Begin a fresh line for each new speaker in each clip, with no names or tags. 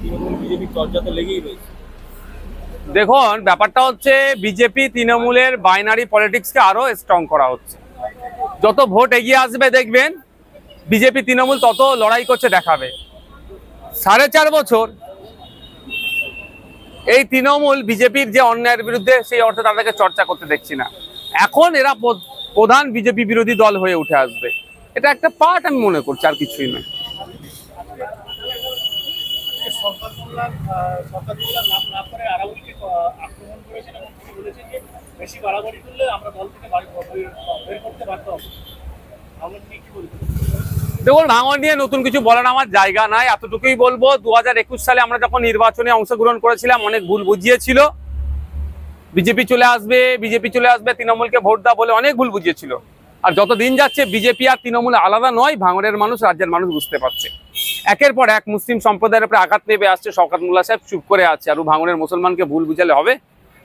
Trinamool BJP চর্চা লেগেই রয়েছে।
দেখুন, ব্যাপারটা হচ্ছে বিজেপি তৃণমূলের বাইনারি পলিটিক্সকে আরো স্ট্রং করা হচ্ছে। যত ভোট এগিয়ে আসবে দেখবেন বিজেপি তৃণমূল তত লড়াই করছে দেখাবে। 4.5 বছর এই তৃণমূল বিজেপির যে অন্যায়ের বিরুদ্ধে সেই অর্থে তাদেরকে চর্চা করতে দেখছি না। এখন এরা প্রধান বিজেপি বিরোধী দল হয়ে উঠে আসবে, এটা একটা পার্ট আমি মনে করছি, আর কিছুই নয়। দেখুন, ভাঙন নিয়ে নতুন কিছু বলার আমার জায়গা নাই, এতটুকুই বলবো 2021 সালে আমরা যখন নির্বাচনে অংশগ্রহণ করেছিলাম অনেক ভুল বুঝিয়েছিল। বিজেপি চলে আসবে তৃণমূলকে ভোট দাও বলে অনেক ভুল বুঝিয়েছিল। আর যত দিন যাচ্ছে বিজেপি আর তৃণমূল আলাদা নয়, ভাঙড়ের মানুষ রাজ্যের মানুষ বুঝতে পারছে। একের পর এক মুসলিম সম্প্রদায়ের উপরে আঘাত নেমে আসছে, শওকত মোল্লা সাহেব চুপ করে আছে। আর ভাঙড়ের মুসলমানকে ভুল বুঝালে হবে?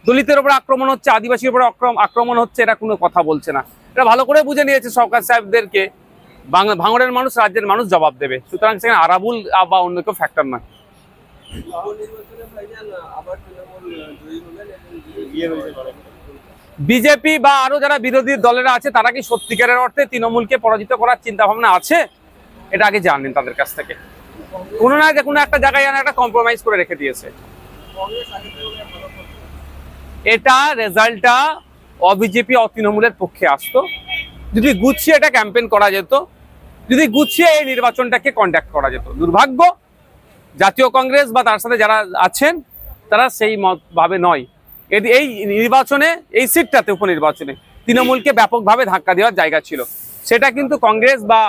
দলিতের উপর আক্রমণ হচ্ছে, আদিবাসীর উপর আক্রমণ হচ্ছে, এটা কোনো কথা বলছে না। এটা ভালো করে বুঝে নিয়েছে শওকত সাহেবদেরকে ভাঙড়ের মানুষ, রাজ্যের মানুষ জবাব দেবে। সুতরাং সেখানে আরাবুল বা অন্য কেউ ফ্যাক্টর নয়। বিজেপি বা আরো যারা বিরোধী দলেরা আছে তারা কি সত্যিকারের অর্থে তৃণমূলকে পরাজিত করার চিন্তা ভাবনা আছে? এটা আগে জানেন তাদের কাছ থেকে। কোনো না কোনো একটা জায়গায় একটা কম্প্রোমাইজ করে রেখে দিয়েছে। এটা রেজাল্টটা অবিজেপি অতৃণমূলের পক্ষে আসতো যদি গুছিয়ে এটা ক্যাম্পেইন করা যেত, যদি গুছিয়ে এই নির্বাচনটাকে কন্ডাক্ট করা যেত। দুর্ভাগ্য জাতীয় কংগ্রেস বা তার সাথে যারা আছেন তারা সেই মত ভাবে নয়। এই নির্বাচনে, এই সিটটাতে উপনির্বাচনে তৃণমূলকে ব্যাপকভাবে ধাক্কা দেওয়ার জায়গা ছিল, সেটা কিন্তু কংগ্রেস বা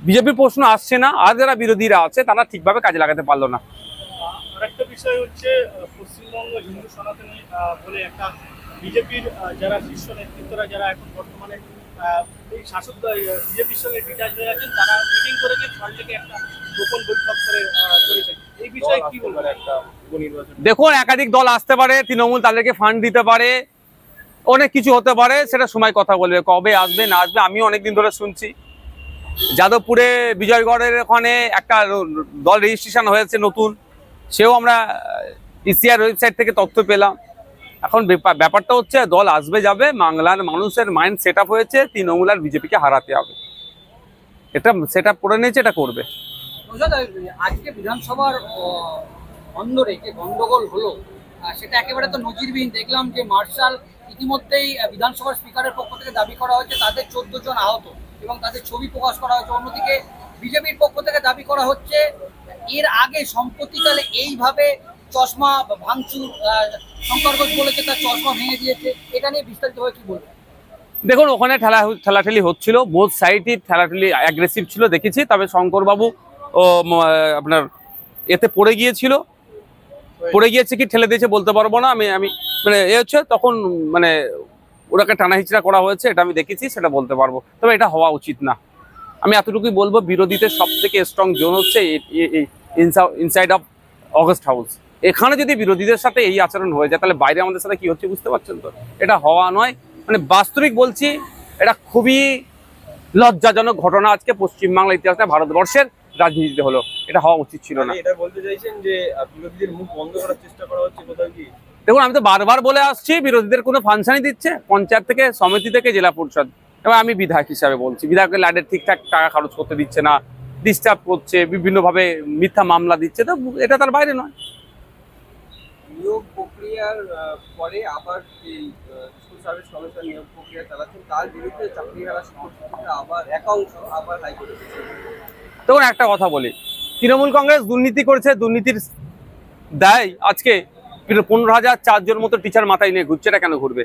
বিজেপি প্রশ্ন আসছে না। আর যারা বিরোধীরা আছে তারা ঠিকভাবে কাজে লাগাতে পারলো না।
আরেকটা বিষয় হচ্ছে পশ্চিমবঙ্গ হিন্দু সনাতনী বলে একটা বিজেপির যারা শীর্ষ নেতৃত্বরা যারা এখন বর্তমানে এই শাসক বিজেপির সঙ্গে ডিটাচ হয়ে আছেন, তারা মিটিং করেছেন, সরকারকে একটা গোপন বৈঠক করেছেন। এই বিষয়ে কি বলবেন? একটা উপনির্বাচন
দেখুন, একাধিক দল আসতে পারে, তৃণমূল তাদেরকে ফান্ড দিতে পারে, অনেক কিছু হতে পারে, সেটা সময় কথা বলবে। কবে আসবে না আসবে আমিও অনেকদিন ধরে শুনছি। যাদবপুরে বিজয়গড়ের ওখানে একটা দল রেজিস্ট্রেশন হয়েছে নতুন, সেও আমরা ইসিআর ওয়েবসাইট থেকে তথ্য পেলাম। এখন ব্যাপারটা হচ্ছে দল আসবে যাবে, বাংলার মানুষের মাইন্ড সেট আপ হয়েছে তৃণমূল আর বিজেপিকে হারাতে হবে, এটা সেট আপ করে নিয়েছে, এটা করবে।
আজকে বিধানসভার অন্দরে যে গন্ডগোল হলো সেটা একেবারে তো নজিরবিহীন। দেখলাম যে মার্শাল ইতিমধ্যেই বিধানসভার স্পিকারের পক্ষ থেকে দাবি করা হয়েছে তাদের 14 জন আহত এবং তাদের ছবি প্রকাশ করা হয়েছে। অন্যদিকে বিজেপির পক্ষ থেকে দাবি করা হচ্ছে এর আগে সম্প্রতিকালে এইভাবে চশমা ভাঙচুর, শঙ্কর ঘোষ বলেছে তার চশমা ভেঙে দিয়েছে। এটা নিয়ে বিস্তারিতভাবে কি বলবেন?
দেখুন, ওখানে ঠেলাঠেলি হচ্ছিল, বোথ সাইডই ঠেলাঠেলি অ্যাগ্রেসিভ ছিল দেখেছি। তবে শঙ্করবাবু ও আপনার এতে পড়ে গিয়েছে কি ঠেলে দিয়েছে বলতে পারবো না। আমি মানে হচ্ছে তখন মানে ওটাকে টানা হিচড়া করা হয়েছে, এটা আমি দেখেছি, সেটা বলতে পারবো। তবে এটা হওয়া উচিত না। আমি এতটুকুই বলবো, বিরোধীদের সব থেকে স্ট্রং জোন হচ্ছে ইনসাইড অফ অগস্ট হাউস। এখানে যদি বিরোধীদের সাথে এই আচরণ হয়ে যায় তাহলে বাইরে আমাদের সাথে কি হচ্ছে বুঝতে পারছেন তো? এটা হওয়া নয়, মানে বাস্তবিক বলছি, এটা খুবই লজ্জাজনক ঘটনা আজকে পশ্চিমবাংলার ইতিহাসে, ভারতবর্ষের রাজনীতিতে হলো। এটা হওয়া উচিত ছিল না।
এটা বলতে চাইছেন যে বিরোধীদের মুখ বন্ধ করার চেষ্টা করা হচ্ছে কোথাও কি?
দেখুন, আমি তো বারবার বলে আসছি বিরোধীদের কোনো ফাংশনই দিচ্ছে, পঞ্চায়েত থেকে, সমিতি থেকে, জেলা পরিষদ। এবার আমি বিধায়ক হিসাবে বলছি, বিধায়কের ল্যাডের ঠিকঠাক টাকা খরচ করতে দিচ্ছে না, ডিস্টার্ব করছে, বিভিন্নভাবে মিথ্যা মামলা দিচ্ছে, তো এটা তার বাইরে নয়।
নিয়োগ প্রক্রিয়ার পরে আবার এই স্কুল সার্ভিস কমিশন নিয়োগ প্রক্রিয়া চালাচ্ছেন, তার বিরুদ্ধে চাকরি হারা শিক্ষকরা আবার একাংশ আবার হাইকোর্টে।
দেখুন, একটা কথা বলি, তৃণমূল কংগ্রেস দুর্নীতি করেছে, দুর্নীতির দায় আজকে 15,004 জন মতো টিচার মাথায় নিয়ে ঘুরছে। এটা কেন ঘুরবে?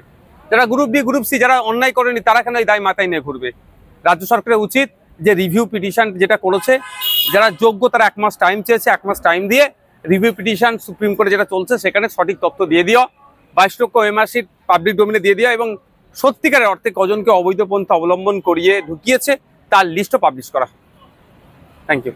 যারা গ্রুপ বি গ্রুপ সি যারা অন্যায় করেনি তারা কেন এই দায় মাথায় নিয়ে ঘুরবে? রাজ্য সরকারের উচিত যে রিভিউ পিটিশন যেটা করেছে, যারা যোগ্য তারা 1 মাস টাইম চেয়েছে, 1 মাস টাইম দিয়ে রিভিউ পিটিশন সুপ্রিম কোর্টে যেটা চলছে সেখানে সঠিক তথ্য দিয়ে দিও, 22 লক্ষ এমআরসি পাবলিক ডোমেনে দিয়ে দিও, এবং সত্যিকারের অর্থে কজনকে অবৈধ পন্থা অবলম্বন করিয়ে ঢুকিয়েছে তার লিস্টও পাবলিশ করা। Thank you.